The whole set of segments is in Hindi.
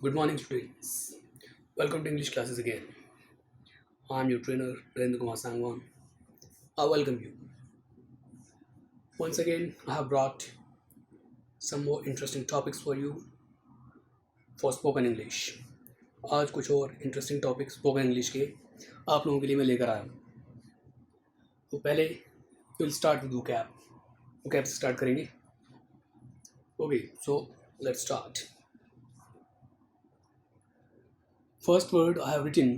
Good morning, students. Welcome to English classes again. I'm your trainer, Narendra Kumar Sangwan. I welcome you. Once again, I have brought some more interesting topics for you for spoken English. आज कुछ और इंटरेस्टिंग टॉपिक स्पोकन इंग्लिश के आप लोगों के लिए मैं लेकर आया हूँ. तो पहले विल स्टार्ट विद वोकैब से स्टार्ट करेंगे. Okay, so let's start. First word I have written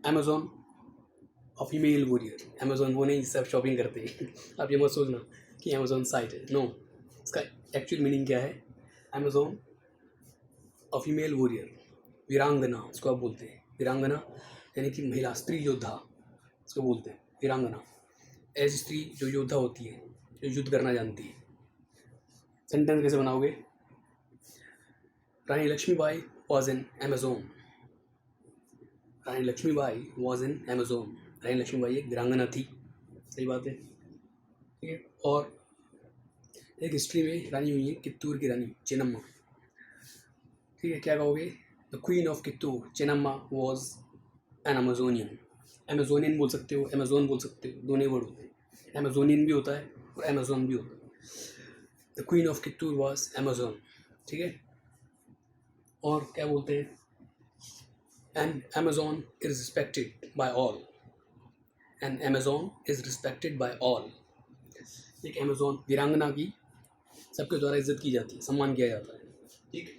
Amazon और फीमेल वॉरियर. अमेजोन वो नहीं सब शॉपिंग करते हैं. आप ये मत सोचना कि अमेजोन साइट है. नो, इसका एक्चुअल मीनिंग क्या है? अमेजोन और फीमेल वॉरियर, वीरांगना इसको आप बोलते हैं. वीरांगना यानी कि महिला, स्त्री योद्धा इसको बोलते हैं वीरांगना. ऐसी स्त्री जो योद्धा होती है, जो युद्ध करना जानती है. सेंटेंस कैसे बनाओगे? Rani Lakshmibai was in Amazon. Rani Lakshmibai was in Amazon. Rani Lakshmibai एक वीरांगना थी. सही बात है. ठीक है. और एक हिस्ट्री में रानी हुई है कित्तूर की रानी चेन्नम्मा. ठीक है. क्या कहोगे? The queen of Kittur Chennamma was an Amazonian. Amazonian बोल सकते हो, अमेजोन बोल सकते हो, दोनों वर्ड होते हैं. अमेजोनियन भी होता है और अमेजोन भी होता है. The queen of Kittur was Amazon. ठीक है. और क्या बोलते हैं? And Amazon is respected by all. And Amazon is respected by all. एक अमेजोन वीरांगना की सबके द्वारा इज्जत की जाती है, सम्मान किया जाता है. ठीक.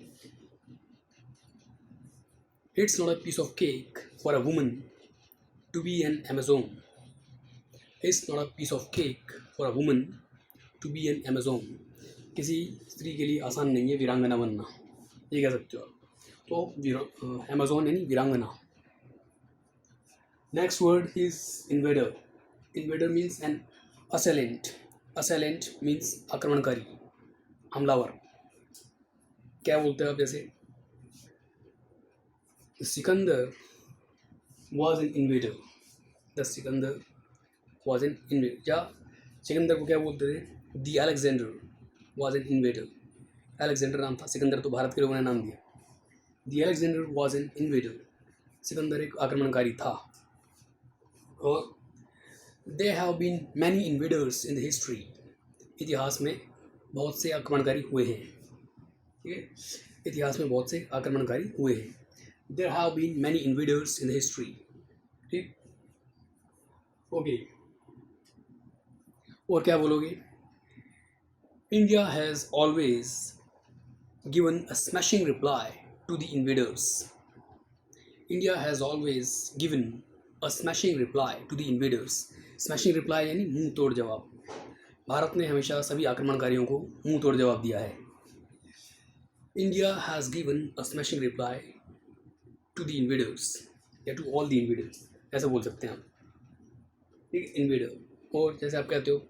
It's not a piece of cake for a woman to be an Amazon. It's not a piece of cake for a woman to be an Amazon. किसी स्त्री के लिए आसान नहीं है वीरांगना बनना, ये कह सकते हो आप. तो अमेजोन यानी वीरांगना. Next word is invader. Invader means an assailant. Assailant means आक्रमणकारी, हमलावर. क्या बोलते हैं आप? जैसे Sikandar was an invader. The Sikandar was an invader. या सिकंदर को क्या बोलते थे? The Alexander was an invader. Alexander नाम था, सिकंदर तो भारत के लोगों ने नाम दिया. The Alexander was an invader. Sikandar एक आक्रमणकारी था. और they have been many invaders in the history. इतिहास में बहुत से आक्रमणकारी हुए हैं. ठीक है. इतिहास में बहुत से आक्रमणकारी हुए हैं. There have been many invaders in the history. ठीक. ओके. और क्या बोलोगे? India has always given a smashing reply to the invaders. India has always given a smashing reply to the invaders. Smashing reply यानी मुंह तोड़ जवाब. भारत ने हमेशा सभी आक्रमणकारियों को मुंह तोड़ जवाब दिया है. India has given a smashing reply to the invaders या टू ऑल द इन्वेडर्स, ऐसा बोल सकते हैं आप. ठीक. इन्वेडर. और जैसे आप कहते हो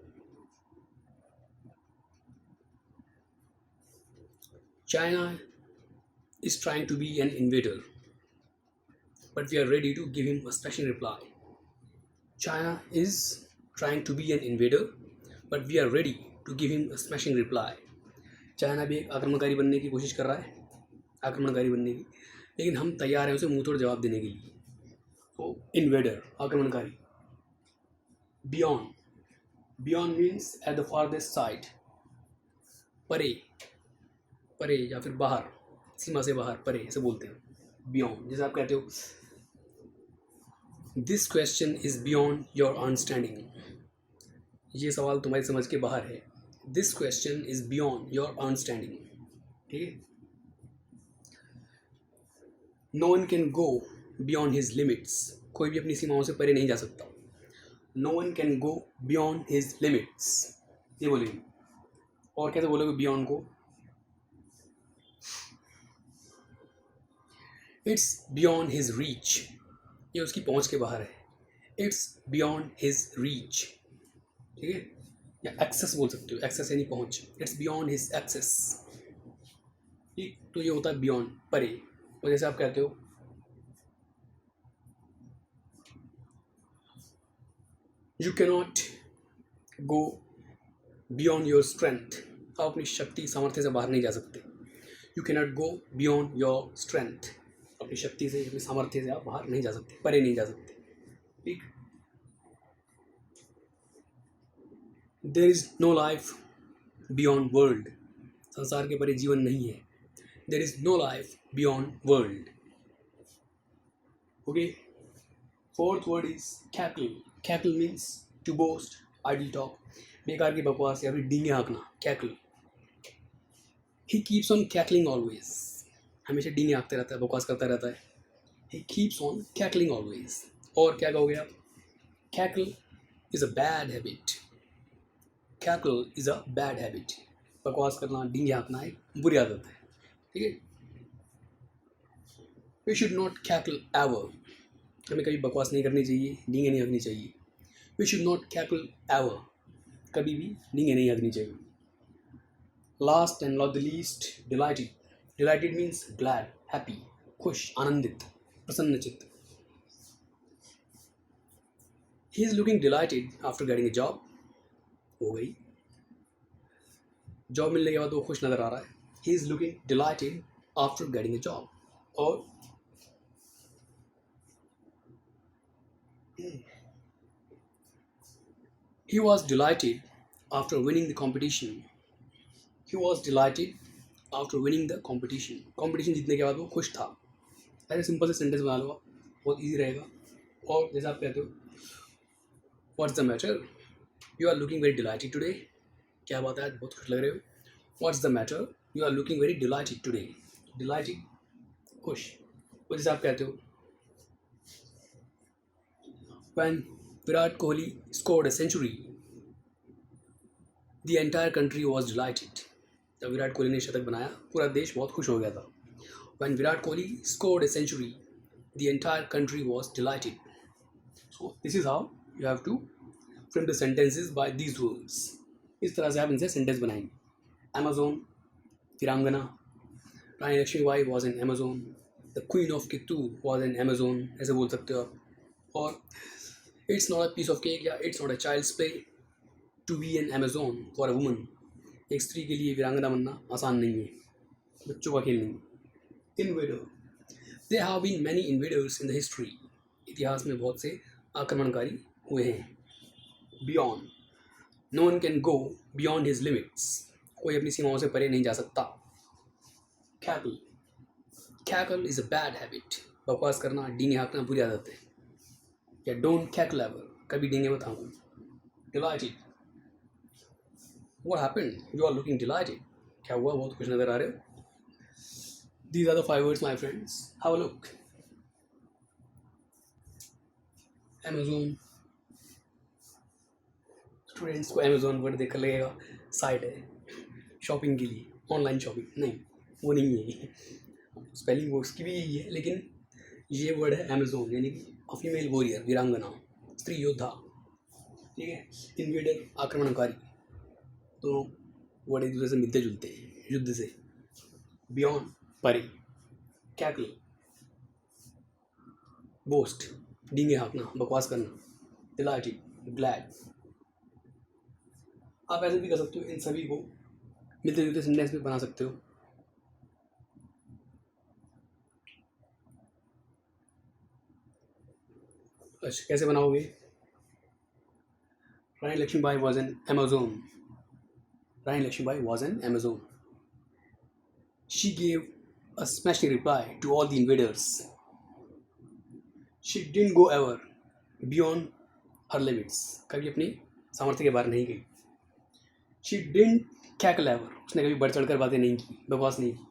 China is trying to be an invader, but we are ready to give him a special reply. China is trying to be an invader, but we are ready to give him a smashing reply. China भी एक आक्रमणकारी बनने की कोशिश कर रहा है, आक्रमणकारी बनने की, लेकिन हम तैयार हैं उसे मुंह तोड़ जवाब देने के लिए. तो इन्वेडर, आक्रमणकारी. Beyond. Beyond means at the farthest side, परे, परे या फिर बाहर, सीमा से बाहर, परे ऐसे बोलते हैं. बियॉन्ड. जैसे आप कहते हो this question is beyond your understanding. ये सवाल तुम्हारी समझ के बाहर है. This question is beyond your understanding. ठीक है. No one can go beyond his limits. कोई भी अपनी सीमाओं से परे नहीं जा सकता. No one can go beyond his limits, ये बोलेंगे. और कैसे बोलोगे बियॉन्ड को? It's beyond his reach. ये उसकी पहुंच के बाहर है. It's beyond his reach. ठीक है. या एक्सेस बोल सकते हो. एक्सेस यानी पहुंच. It's beyond his access. ठीक. तो ये होता है बियॉन्ड, परे. और जैसे आप कहते हो you cannot go beyond your strength. आप अपनी शक्ति, सामर्थ्य से बाहर नहीं जा सकते. You cannot go beyond your strength, अपनी शक्ति से, अपनी सामर्थ्य से आप बाहर नहीं जा सकते, परे नहीं जा सकते, ठीक। There is no life beyond world, संसार के परे जीवन नहीं है। There is no life beyond world, okay. Fourth word is cackle. Cackle means to boast, idle talk, बेकार की बकवास या फिर डींगे हाँकना, cackle. He keeps on cackling always, हमेशा डींगे हाँकते रहता है, बकवास करता रहता है। He keeps on cackling always. और क्या कहोगे आप? Cackle is a bad habit, cackle is a bad habit, बकवास करना, डींगे हाँकना एक बुरी आदत है, ठीक है। We should not cackle ever, हमें कभी बकवास नहीं करनी चाहिए, डींगे नहीं हाँकनी चाहिए। We should not cackle ever, कभी भी डींगे नहीं हाँकनी चाहिए। Last and not the least, delighted. Delighted means glad, happy, खुश, आनंदित, प्रसन्नचित्त। He is looking delighted after getting a job, हो गई, जॉब मिलने के बाद वो खुश नजर आ रहा है। ही is looking delighted after getting a job. और he was delighted after winning the competition, he was delighted after winning the competition, competition जीतने के बाद वो खुश था। ऐसे सिंपल से सेंटेंस बना लो आप, बहुत ईजी रहेगा। और जैसा आप कहते हो, what's the matter, you are looking very delighted today, क्या बात है आज बहुत खुश लग रहे हो। What's the matter, you are looking very delighted today, delighted, खुश। और जैसे आप कहते हो, when Virat Kohli scored a century, the entire country was delighted, जब विराट कोहली ने शतक बनाया पूरा देश बहुत खुश हो गया था। When Virat Kohli scored a century, the entire country was delighted. So this is how you have to frame the sentences by these words. इस तरह से आप इनसे सेंटेंस बनाएंगे। Amazon, वीरांगना, रानी Lakshmibai was an Amazon, the Queen of Kittur was an Amazon, ऐसे बोल सकते हो आप। और it's not a piece of cake या it's not a child's play to be an Amazon for a woman, एक स्त्री के लिए वीरांगना बनना आसान नहीं है, बच्चों का खेल नहीं। Invader, there have been many invaders in the history, इतिहास में बहुत से आक्रमणकारी हुए हैं। Beyond, no one can go beyond his limits, कोई अपनी सीमाओं से परे नहीं जा सकता। Cackle, cackle is a bad habit, बकवास करना, डींगे हाँकना बुरी आदत है। या don't cackle ever, कभी डींगे मत हाँको। Delighted, what happened, you are looking delighted, क्या हुआ, बहुत खुश नजर आ रहे हो। These are the 5 words, my friends. Have a look. Amazon. Students को अमेजोन वर्ड देखकर लगेगा साइट है शॉपिंग के लिए, ऑनलाइन शॉपिंग, नहीं वो नहीं है। स्पेलिंग वो उसकी भी यही है, लेकिन ये वर्ड है अमेजोन, यानी कि फीमेल वॉरियर, वीरांगना, स्त्री योद्धा, ठीक है। इन्वेडर, आक्रमणकारी, दोनों वर्ड एक दूसरे से मिलते जुलते हैं युद्ध से। बियॉन्ड, परे। कैकल, बोस्ट, डींगे हाँकना, बकवास करना। Dilated, glad. आप ऐसे भी कर सकते हो, इन सभी को मिलते जुलते सेंटेंस में बना सकते हो। अच्छा, कैसे बनाओगे? Rani Lakshmibai was an Amazon, Rani Lakshmibai was an Amazon. She gave a smashing reply to all the invaders. She didn't go ever beyond her limits, कभी अपनी सामर्थ्य के बाहर नहीं गई। She didn't cackle ever, उसने कभी बढ़ चढ़कर बातें नहीं की, बकवास नहीं की।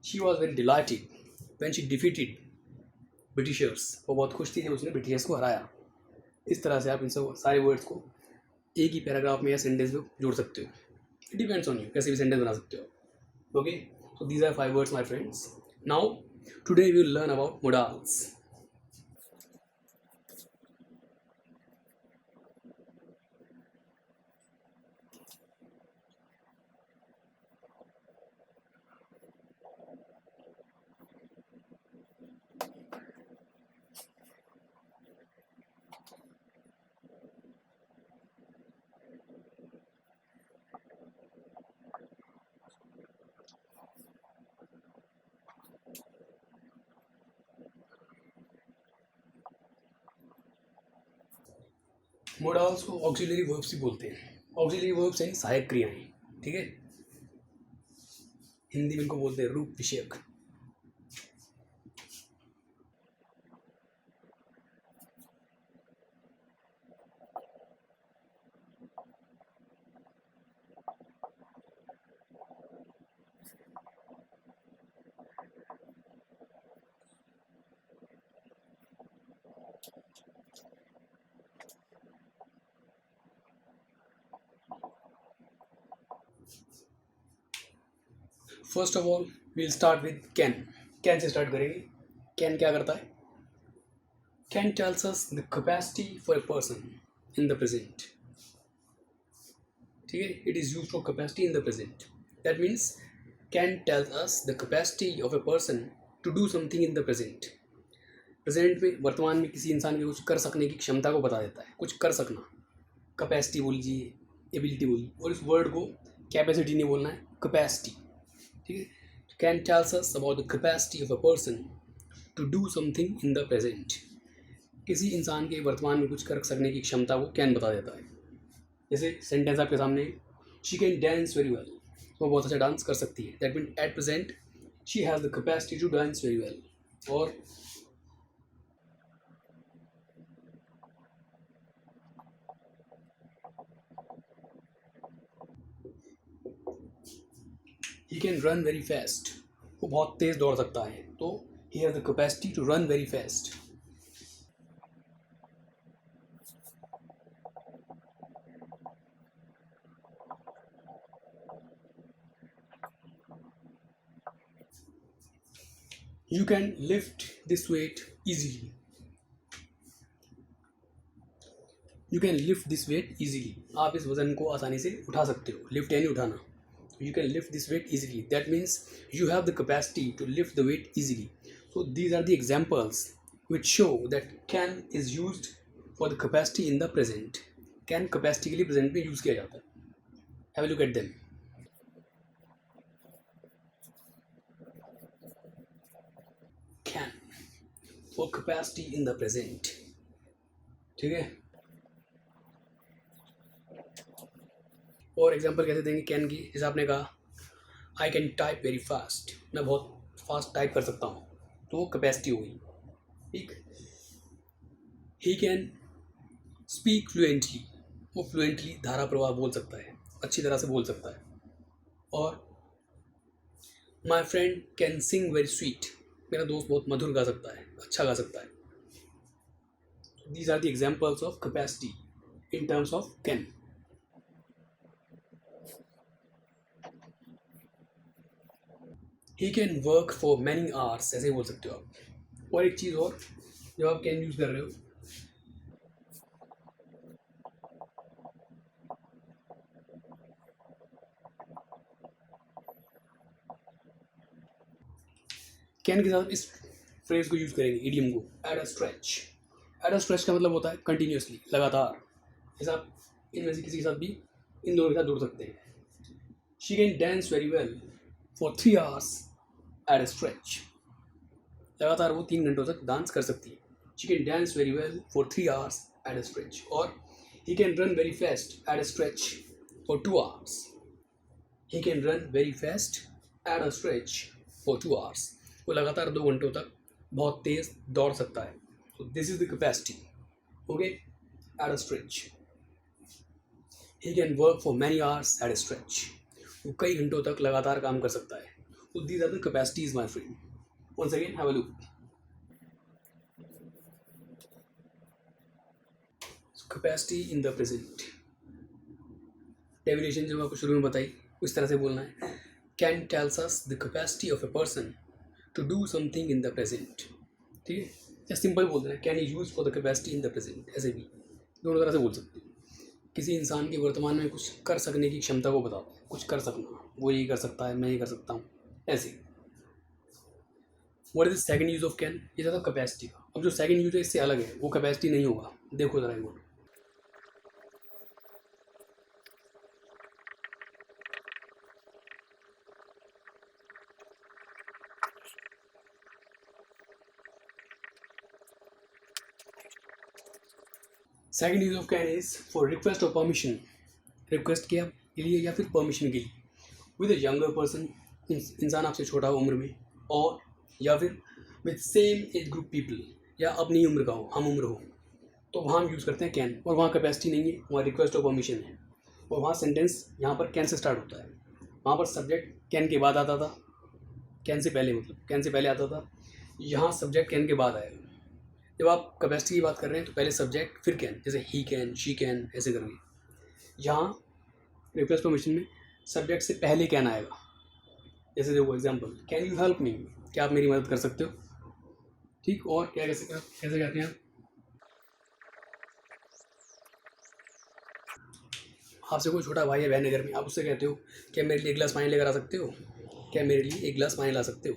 She was very delighted when she defeated Britishers, वो बहुत खुश थी जब उसने ब्रिटिशर्स को हराया। इस तरह से आप इन सब सारे वर्ड्स को एक ही पैराग्राफ में या सेंटेंस में जोड़ सकते हो। इट डिपेंड्स ऑन यू, कैसे भी सेंटेंस बना सकते हो। Okay, so these are 5 words, my friends. Now today we will learn about modals. Modals को ऑक्सिलरी वर्ब्स भी बोलते हैं। ऑक्सिलरी वर्ब्स यानी सहायक क्रियाएं, ठीक है, हिंदी में इनको बोलते हैं रूप विषयक। First of all will start with can. Can से स्टार्ट करेंगे। कैन क्या करता है? Can tells us the capacity for a person in the present, ठीक है, it is use for capacity in the present. That means can tells us the capacity of a person to do something in the present. Present में, वर्तमान में किसी इंसान के कुछ कर सकने की क्षमता को बता देता है। कुछ कर सकना, कैपेसिटी बोल लीजिए, एबिलिटी बोलिए, और इस वर्ड को कैपेसिटी नहीं बोलना है, कैपेसिटी, ठीक है। Can tells us about the capacity of a person to do something in the present. किसी इंसान के वर्तमान में कुछ कर सकने की क्षमता को कैन बता देता है। जैसे सेंटेंस आपके सामने, she can dance very well, वो बहुत अच्छा डांस कर सकती है। That mean at present she has the capacity to dance very well. और he can run very fast, वो बहुत तेज़ दौड़ सकता है, तो he has the capacity to run very fast. You can lift this weight easily. You can lift this weight easily. आप इस वजन को आसानी से उठा सकते हो। लिफ्ट यानी उठाना। You can lift this weight easily. That means you have the capacity to lift the weight easily. So these are the examples which show that can is used for the capacity in the present. Can capacity के लिए present में use किया जाता है. Have a look at them. Can for capacity in the present. ठीक है, और एग्जांपल कैसे देंगे कैन की? जैसे आपने कहा I can type very fast, मैं बहुत फास्ट टाइप कर सकता हूँ, तो वो कैपेसिटी होगी, ठीक। ही कैन स्पीक फ्लुएंटली, वो फ्लुएंटली धारा प्रवाह बोल सकता है, अच्छी तरह से बोल सकता है। और my friend can sing very sweet, मेरा दोस्त बहुत मधुर गा सकता है, अच्छा गा सकता है। These are the examples of capacity in terms of can. He can work for many hours, ऐसे ही बोल सकते हो आप। और एक चीज़ और, जब आप कैन यूज़ कर रहे हो, कैन के साथ इस फ्रेज को यूज़ करेंगे, इडियम को, eight a stretch. Eight a stretch का मतलब होता है कंटिन्यूसली, लगातार। जैसे आप इनमें से किसी के साथ भी इन दोनों के साथ जुड़ सकते हैं। She can dance very well for 3 hours at a stretch, लगातार वो 3 घंटों तक डांस कर सकती है। She can dance very well for 3 hours at a stretch. और he can run very fast at a stretch for 2 hours। He can run very fast at a stretch for 2 hours। वो लगातार 2 घंटों तक बहुत तेज़ दौड़ सकता है। So this is the capacity, okay, eight a stretch. He can work for many hours eight a stretch, वो कई घंटों तक लगातार काम कर सकता है। So these are the capacities, my friend. Once again, have a look. So, capacity in the present. Definition जो मैं आपको शुरू में बताई, उस तरह से बोलना है। Can tells us the capacity of a person to do something in the present. ठीक है, या सिंपल बोल देना can is use for the capacity in the present. ऐसे भी दोनों तरह से बोल सकते हो। किसी इंसान के वर्तमान में कुछ कर सकने की क्षमता को बताता है, कुछ कर सकना, वो ये कर सकता है, मैं ये कर सकता हूँ, ऐसे। What is the second use of can? ये था कैपेसिटी का। अब जो सेकंड यूज है इससे अलग है, वो कैपेसिटी नहीं होगा। देखो जरा एक बार। Second use of can is for request और परमिशन, रिक्वेस्ट के लिए या फिर परमिशन के लिए, विद अ यंगर पर्सन, इंसान आपसे छोटा हो उम्र में, और या फिर with same age group people, या अपनी उम्र का हो, हम उम्र हो, तो वहाँ हम यूज़ करते हैं कैन। और वहाँ कैपेसिटी नहीं है, वहाँ रिक्वेस्ट और परमिशन है, और वहाँ सेंटेंस यहाँ पर कैन से स्टार्ट होता है। वहाँ पर सब्जेक्ट कैन के बाद आता था, कैन से पहले, मतलब कैन से पहले आता था, यहाँ सब्जेक्ट कैन के बाद आएगा। जब आप कैपेसिटी की बात कर रहे हैं तो पहले सब्जेक्ट फिर कैन, जैसे ही कैन, शी कैन, ऐसे करके। यहाँ रिक्वेस्ट परमिशन में सब्जेक्ट से पहले कैन आएगा। जैसे देखो example, can you help me, क्या आप मेरी मदद कर सकते हो, ठीक। और क्या कैसे कहते हैं, आपसे कोई छोटा भाई या बहन है घर में, आप उससे कहते हो क्या मेरे लिए एक गिलास पानी लेकर आ सकते हो, क्या मेरे लिए एक गिलास पानी ला सकते हो,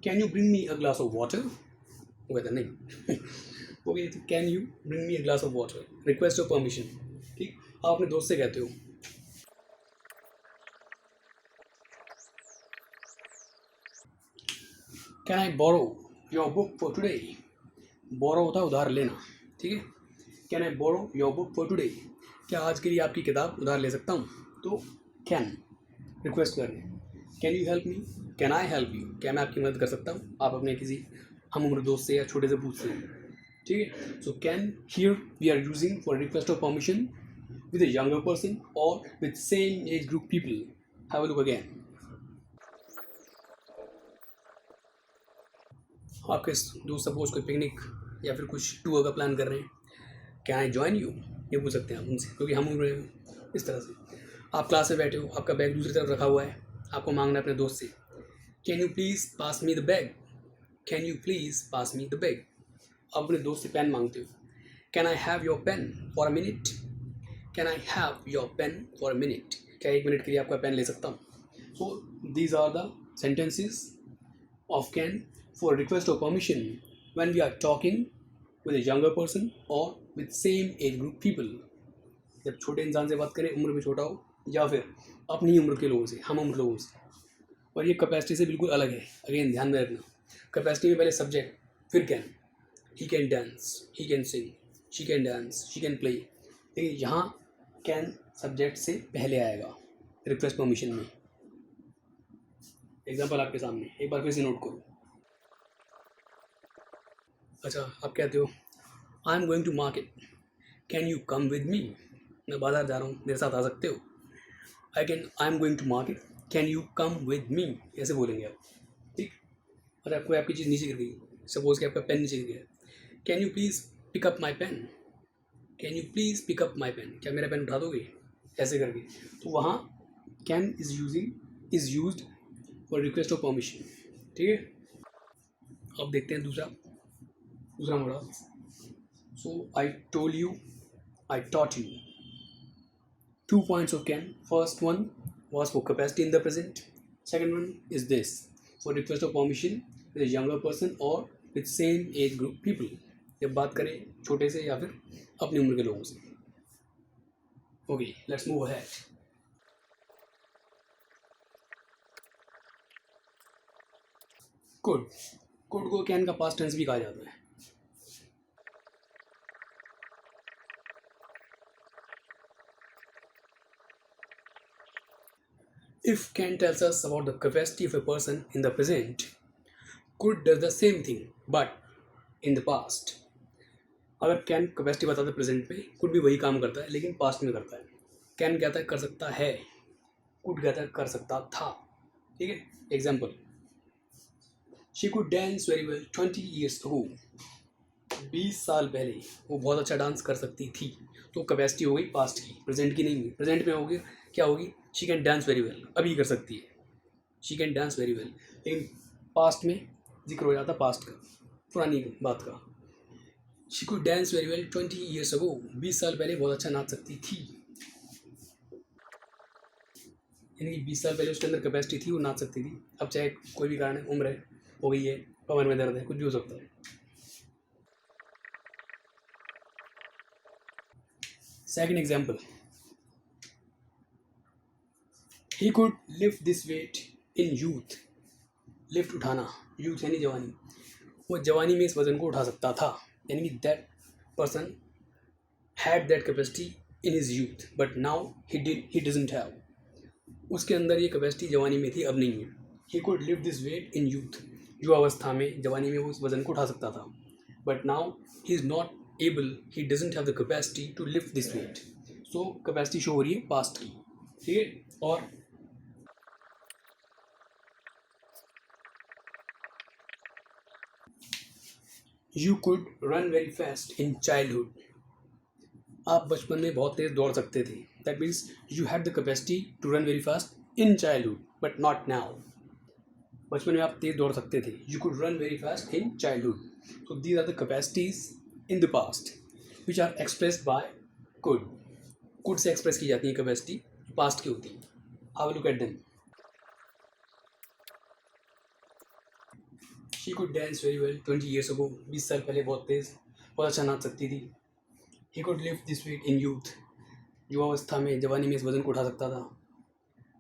can you bring me a glass of water, वो कहता नहीं वो कहते can you bring me a glass of water, request और परमिशन, ठीक। आप अपने दोस्त से कहते हो can I borrow your book for today, borrow होता है उधार लेना, ठीक है। Can I borrow your book for today, क्या आज के लिए आपकी किताब उधार ले सकता हूँ, तो कैन रिक्वेस्ट कर रहे हैं। Can you help me, can I help you, क्या मैं आपकी मदद कर सकता हूँ, आप अपने किसी हम उम्र दोस्त से या छोटे से पूछते हैं, ठीक है। So can here we are using for request of permission with a younger person और with same age group people. Have a look again. आपके दोस्त सपोज कोई पिकनिक या फिर कुछ टूर का प्लान कर रहे हैं, कैन आई ज्वाइन यू, ये पूछ सकते हैं आप उनसे, क्योंकि हम उम्र इस तरह से। आप क्लास में बैठे हो, आपका बैग दूसरी तरफ रखा हुआ है, आपको मांगना है अपने दोस्त से can you please pass me the bag, can you please pass me the bag. आप अपने दोस्त से पेन मांगते हो, can I have your pen for a minute, can I have your pen for a minute, क्या 1 मिनट के लिए आपका पेन ले सकता हूँ। So these are the sentences of can for request or permission when we are talking with a younger person or with same age group people। जब छोटे इंसान से बात करें, उम्र में छोटा हो, या फिर अपनी उम्र के लोगों से, हम उम्र लोगों से। और ये कैपेसिटी से बिल्कुल अलग है, अगेन ध्यान में रखना। कैपेसिटी में पहले सब्जेक्ट फिर can, he can dance, he can sing, she can dance, she can play, लेकिन यहाँ कैन सब्जेक्ट से पहले आएगा रिक्वेस्ट परमिशन में। एग्जाम्पल आपके सामने, एक बार फिर से नोट करो। अच्छा, आप कहते हो I am going to market, can you come with me, मैं बाजार जा रहा हूँ, मेरे साथ आ सकते हो। I am going to market, can you come with me, ऐसे बोलेंगे आप, ठीक। और आपको आपकी चीज़ नीचे गिर गई, सपोज कि आपका पेन नीचे गिर गया, can you please pick up my pen, can you please pick up my pen, क्या मेरा पेन उठा दोगे, ऐसे करके। तो वहाँ can is used for request of permission, ठीक है। अब देखते हैं दूसरा model. So I told you, I taught you. 2 points of can. First one was for capacity in the present. Second one is this for request of permission with a younger person or with same age group people। जब बात करें छोटे से या फिर अपनी उम्र के लोगों से। Okay, let's move ahead. Could को कैन का पास्ट टेंस भी कहा जाता है। If can tells us about the capacity of a person in the present, could does the same thing but in the past। अगर कैन कैपेसिटी बताता है प्रेजेंट में, कुड भी वही काम करता है लेकिन पास्ट में करता है। कैन कहता है कर सकता है, कुड कहता है कर सकता था, ठीक है। Example, she could dance very well 20 years ago, 20 साल पहले वो बहुत अच्छा डांस कर सकती थी। तो कैपेसिटी हो गई पास्ट की, प्रेजेंट की नहीं हुई। प्रेजेंट में होगी क्या होगी, she can dance very well, अभी कर सकती है, she can dance very well. लेकिन पास्ट में जिक्र हो जाता पास्ट का, पुरानी बात का। She could dance very well 20 years ago, 20 साल पहले बहुत अच्छा नाच सकती थी, यानी कि 20 साल पहले उसके अंदर कैपेसिटी थी, वो नाच सकती थी। अब चाहे कोई भी कारण है, उम्र है, हो गई है, कमर में दर्द है, कुछ भी हो सकता है। Second example, he could lift this weight in youth. Lift उठाना, यूथ यानी जवानी, वो जवानी में इस वजन को उठा सकता था, यानी कि that person had that capacity in his youth but now he doesn't have. उसके अंदर ये कैपेसिटी जवानी में थी, अब नहीं है। He could lift this weight in youth, युवावस्था में, जवानी में वो उस वजन को उठा सकता था। But now he is not able, he doesn't have the capacity to lift this weight. So capacity show हो रही है पास्ट की, ठीक है। और you could run very fast in childhood, आप बचपन में बहुत तेज दौड़ सकते थे। That means you had the capacity to run very fast in childhood but not now. बचपन में आप तेज दौड़ सकते थे। You could run very fast in childhood. So these are the capacities in the past which are expressed by could. Could से एक्सप्रेस की जाती है कैपेसिटी, पास्ट की होती है। How look at them. She could dance very well 20 years ago, 20 साल पहले बहुत तेज, बहुत अच्छा नाच सकती थी। He could lift this weight in youth, युवावस्था में, जवानी में इस वजन को उठा सकता था।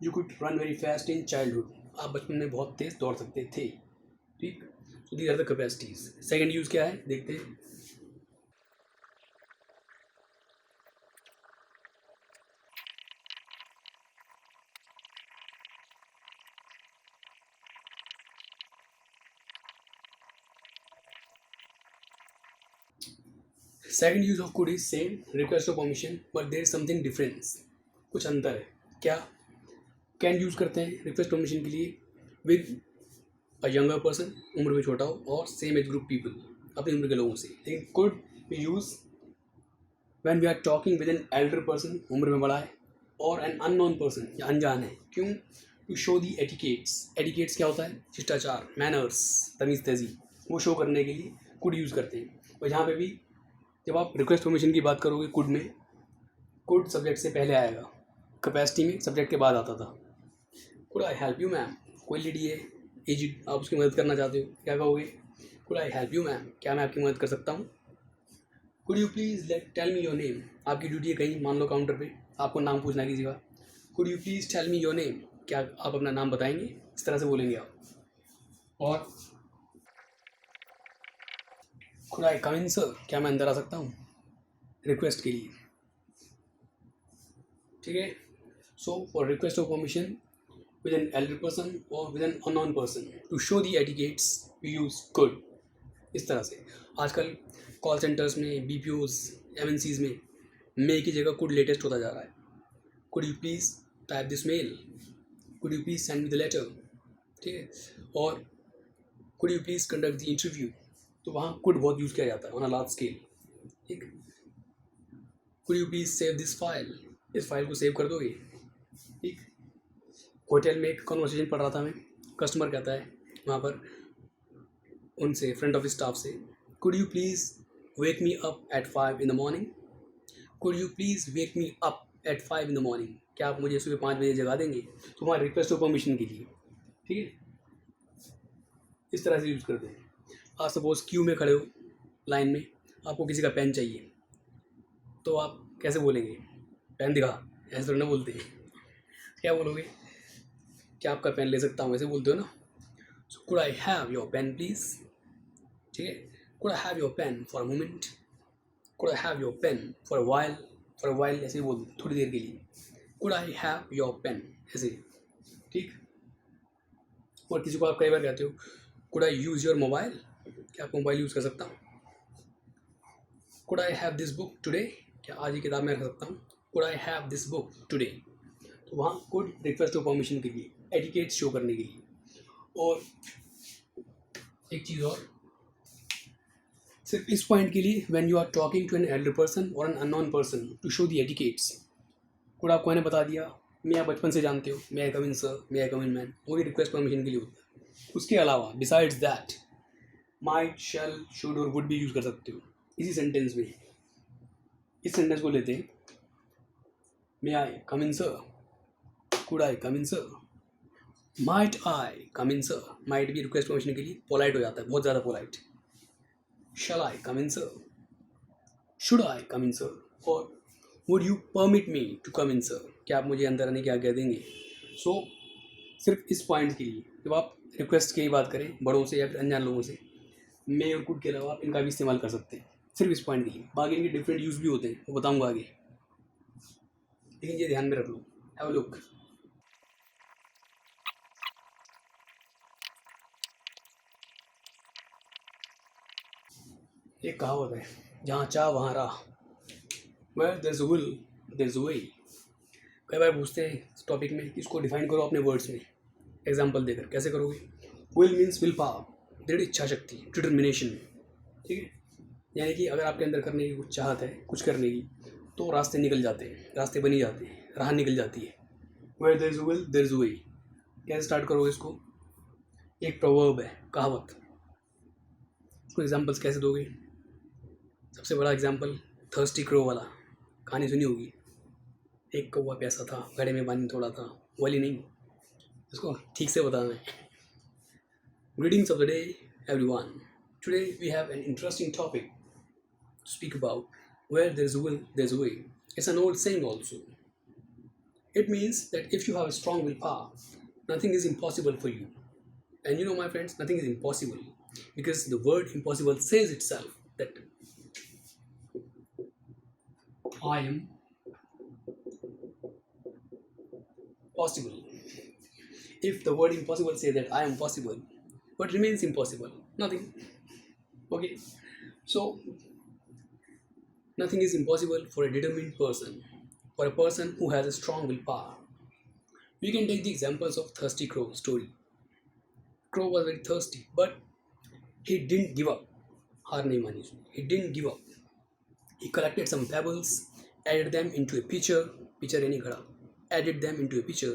You could run very fast in childhood, आप बचपन में बहुत तेज दौड़ सकते थे, ठीक। So these are the capacities. Second use क्या है देखते हैं। Second use of could is same, request of permission, but there is something difference, कुछ अंतर है। क्या? कैन यूज़ करते हैं रिक्वेस्ट परमिशन के लिए विद अ यंगर पर्सन, उम्र में छोटा हो, और सेम एज ग्रुप पीपल, अपनी उम्र के लोगों से। लेकिन could be use when we are talking with an elder person, उम्र में बड़ा है, और एन अननोन पर्सन, या अनजान है। क्यों? To show the etiquettes. Etiquettes क्या होता है? शिष्टाचार, मैनर्स, तमीज़ तहजीब, वो शो करने के लिए कुड यूज़ करते हैं। और यहाँ पे भी जब आप रिक्वेस्ट परमिशन की बात करोगे कुड में, कुड सब्जेक्ट से पहले आएगा, कैपेसिटी में सब्जेक्ट के बाद आता था। Could I help you ma'am, कोई लेडी है एजिड, आप उसकी मदद करना चाहते हो, क्या कहोगे? Could I help you ma'am, क्या मैं आपकी मदद कर सकता हूँ? Could you please tell me your name, आपकी ड्यूटी है कहीं, मान लो काउंटर पे आपको नाम पूछना है किसी का। Could you please tell me your name, क्या आप अपना नाम बताएंगे? इस तरह से बोलेंगे आप। और could I come in sir, क्या मैं अंदर आ सकता हूँ, रिक्वेस्ट के लिए, ठीक है। So for request of permission with an elder person or with an unknown person to show the etiquettes we use could। इस तरह से आजकल कॉल सेंटर्स में, BPOs, MNCs में मे की जगह कुड लेटेस्ट होता जा रहा है। Could you please type this mail, could you please send me the letter, ठीक है। और could you please conduct the interview, तो वहाँ कुड बहुत यूज़ किया जाता है ऑन अ लार्ज स्केल, ठीक। Could you please save this file, इस फाइल को सेव कर दोगे, ठीक। होटल में एक कॉन्वर्सेशन पढ़ रहा था मैं, कस्टमर कहता है वहाँ पर उनसे, फ्रंट ऑफिस स्टाफ से, could you please wake me up at 5 in the morning, could you please wake me up at 5 in the morning, क्या आप मुझे सुबह 5 बजे जगा देंगे? तो वहाँ रिक्वेस्ट ऑफ परमिशन के लिए, ठीक है। इस तरह से यूज़ करते हैं। आप सपोज क्यू में खड़े हो लाइन में, आपको किसी का पेन चाहिए, तो आप कैसे बोलेंगे? पेन दिखा, ऐसे थोड़ी ना बोलते हैं। क्या बोलोगे? क्या आपका पेन ले सकता हूँ, ऐसे बोलते हो ना। So could I have your pen please, ठीक है। Could I have your pen for a moment, could I have your pen for a while ऐसे बोल दो, थोड़ी देर के लिए। Could I have your pen, ऐसे, ठीक। और किसी को आप कई बार कहते हो could I use your mobile, क्या आप मोबाइल यूज़ कर सकता हूँ? Could I have this book today, क्या आज ये किताब मैं रख सकता हूँ? Could I have this book today, तो वहाँ कुड रिक्वेस्ट ऑफ परमिशन के लिए, एटिकेट शो करने के लिए। और एक चीज़ और, सिर्फ इस पॉइंट के लिए, when you are talking to an elder person और an unknown person to show the etiquettes. Could आपको मैंने बता दिया, मैं आप बचपन से जानते हो, मे I come in sir, may I come in man, वो भी रिक्वेस्ट परमिशन के लिए होता है। उसके अलावा besides that might, shall, should और वुड भी यूज़ कर सकते हो इसी सेंटेंस में। इस सेंटेंस को लेते हैं, may I come in sir, could I come in sir, might I come in sir. Might भी रिक्वेस्ट परमिशन के लिए पोलाइट हो जाता है, बहुत ज़्यादा polite. Shall I come in sir, should I come in sir, और would you permit me to come in sir, क्या आप मुझे अंदर आने की आज्ञा देंगे? सो सिर्फ इस पॉइंट के लिए जब आप रिक्वेस्ट की बात करें बड़ों से या फिर अनजान लोगों से, मे और कुड के अलावा आप इनका भी इस्तेमाल कर सकते हैं। सिर्फ इस पॉइंट के लिए, बाकी इनके डिफरेंट यूज भी होते हैं, वो बताऊंगा आगे, लेकिन ये ध्यान में रख लो। Have a look. एक कहावत है, जहाँ चाह वहाँ राह, where there is a will there is a way. कई बार पूछते हैं इस टॉपिक में, इसको डिफाइन करो अपने वर्ड्स में, एग्जाम्पल देकर। कैसे करोगे? विल मीन्स विल पावर, दृढ़ इच्छा शक्ति, डिटर्मिनेशन, ठीक है। यानी कि अगर आपके अंदर करने की कुछ चाहत है, कुछ करने की, तो रास्ते निकल जाते हैं, रास्ते बनी जाते हैं, राह निकल जाती है। Where there is a will there is a way. कैसे स्टार्ट करोगे इसको? एक प्रोवर्ब है, कहावत, उसको एग्जाम्पल्स कैसे दोगे? सबसे बड़ा एग्जाम्पल थर्स्टी क्रो वाला, कहानी सुनी होगी। एक कौवा प्यासा था, घड़े में पानी थोड़ा था, वाली नहीं, इसको ठीक से बताना है। Greetings of the day everyone. Today we have an interesting topic to speak about, where there is a will, there is a way. It's an old saying also. It means that if you have a strong willpower, nothing is impossible for you. And you know, my friends, nothing is impossible because the word impossible says itself that I am possible. If the word impossible says that I am possible, what remains impossible? Nothing. Okay, so nothing is impossible for a determined person, for a person who has a strong willpower. We can take the examples of Thirsty Crow story. Crow was very thirsty, but he didn't give up. हार नहीं मानी उसने. He didn't give up. He collected some pebbles, added them into a pitcher. Pitcher यानी घड़ा. Added them into a pitcher.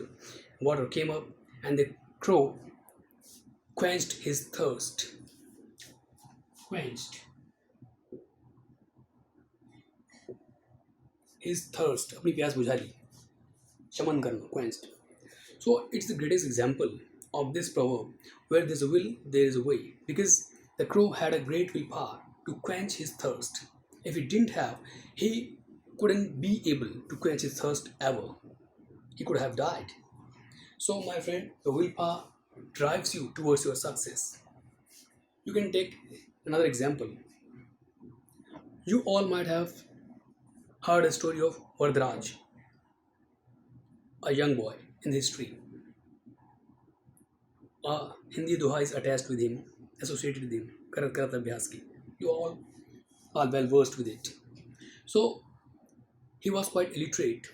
Water came up, and the crow quenched his thirst. Quenched his thirst. अपनी प्यास बुझा ली. शमन करना, quenched. So it's the greatest example of this proverb, where there's a will, there is a way, because the crow had a great willpower to quench his thirst. If he didn't have, he couldn't be able to quench his thirst ever. He could have died. So my friend, the willpower drives you towards your success. You can take another example. You all might have heard a story of Vardraj, a young boy in history. A Hindi doha is attached with him, associated with him. Karat Karat Abhyas ki. You all are well versed with it. So he was quite illiterate,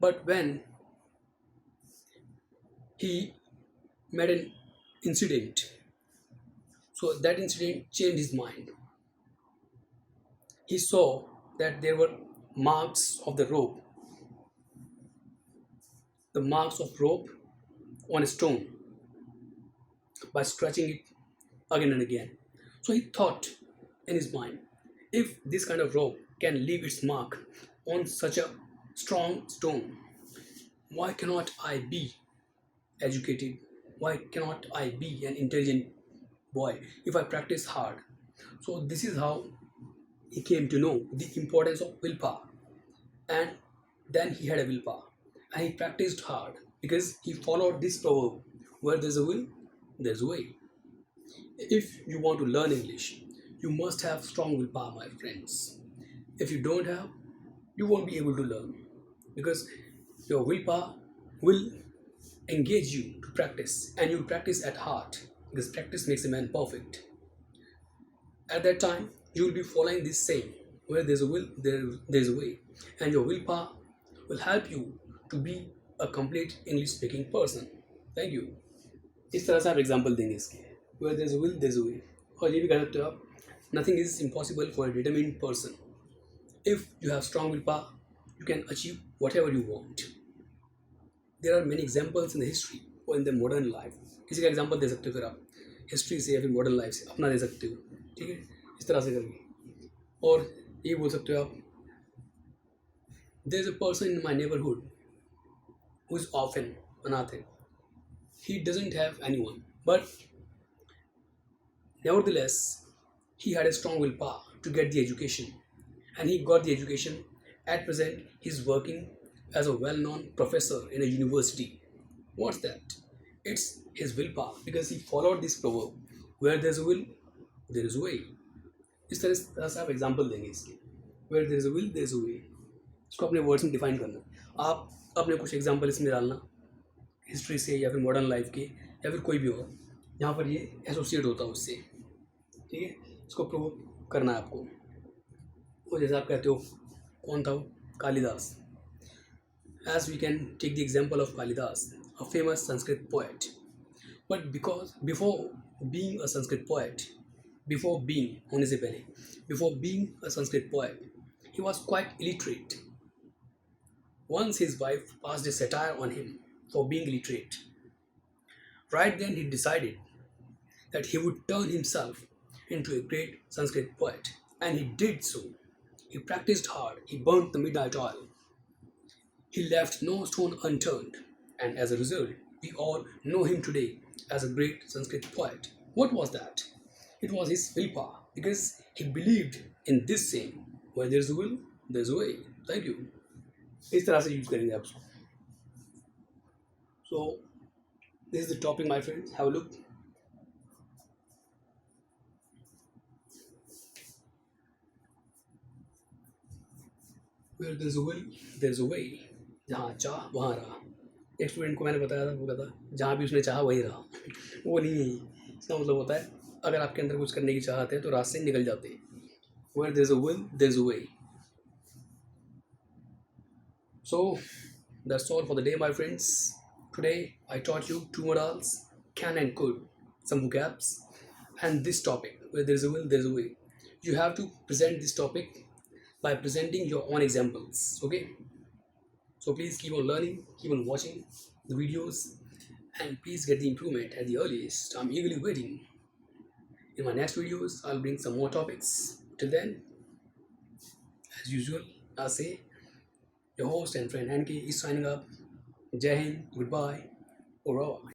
but when he met an incident, so that incident changed his mind. He saw that there were marks of the rope, on a stone, by scratching it again and again. So he thought in his mind, if this kind of rope can leave its mark on such a strong stone, why cannot I be educated? Why cannot I be an intelligent boy if I practice hard? So this is how he came to know the importance of willpower. And then he had a willpower and he practiced hard because he followed this proverb, where there's a will, there's a way. If you want to learn English, you must have strong willpower, my friends. If you don't have, you won't be able to learn, because your willpower will engage you to practice, and you'll practice at heart, because practice makes a man perfect. At that time, you will be following this saying, where there's a will, there's a way, and your willpower will help you to be a complete English speaking person. Thank you. इस तरह से आप एग्जाम्पल देंगे इसके, where there's a will, there's a way. और ये भी कह सकते हो आप, nothing is impossible for a determined person. If you have strong willpower, you can achieve whatever you want. There are many examples in the history or in the modern life. किसी का एग्जाम्पल दे सकते हो फिर आप हिस्ट्री से या फिर मॉडर्न लाइफ से अपना दे सकते हो, ठीक है, इस तरह से करके. और ये बोल सकते हो आप, there is a person in my neighborhood who is orphan, अनाथ है. He doesn't have anyone, but nevertheless, he had a strong willpower to get the education, and he got the education. At present, he's working as a well-known professor in a university. What's that? It's his willpower, because he followed this proverb, where there's a will, there is a way. इस तरह से आप एग्जाम्पल देंगे इसके, where there is a will there is a way. इसको अपने वर्ड्स में डिफाइन करना। आप अपने कुछ एग्जाम्पल इसमें डालना, हिस्ट्री से या फिर मॉडर्न लाइफ के या फिर कोई भी हो जहाँ पर ये एसोसिएट होता है उससे, ठीक है। इसको प्रूव करना है आपको। वो जैसे आप कहते हो कौन था वो, Kalidas. As we can take the example of Kalidas, a famous Sanskrit poet. But because before being a Sanskrit poet, होने से पहले, before being a Sanskrit poet, he was quite illiterate. Once his wife passed a satire on him for being illiterate. Right then he decided that he would turn himself into a great Sanskrit poet, and he did so. He practiced hard, he burnt the midnight oil, he left no stone unturned, and as a result, we all know him today as a great Sanskrit poet. What was that? It was his willpower, because he believed in this saying, where there's a will, there's a way. Thank you. इस तरह से यूज करेंगे आप उसको। So this is the topic, my friends. Have a look. Where there's a will, there's a way. जहाँ चाह वहाँ रहा। एक स्टूडेंट को मैंने बताया था, वो कहता जहाँ भी उसने चाहा वहीं रहा। वो नहीं है। इसका मतलब होता है अगर आपके अंदर कुछ करने की चाहत है तो रास्ते निकल जाते हैं। Where there's a will, there's a way. So that's all for the day, my friends. Today I taught you two modals, can and could, some vocabs, and this topic, where there's a will, there's a way. You have to present this topic by presenting your own examples. Okay? So please keep on learning, keep on watching the videos, and please get the improvement at the earliest. I'm eagerly waiting. In my next videos, I'll bring some more topics. Till then, as usual, I'll say your host and friend NK is signing up. Jai Hind, goodbye, au revoir.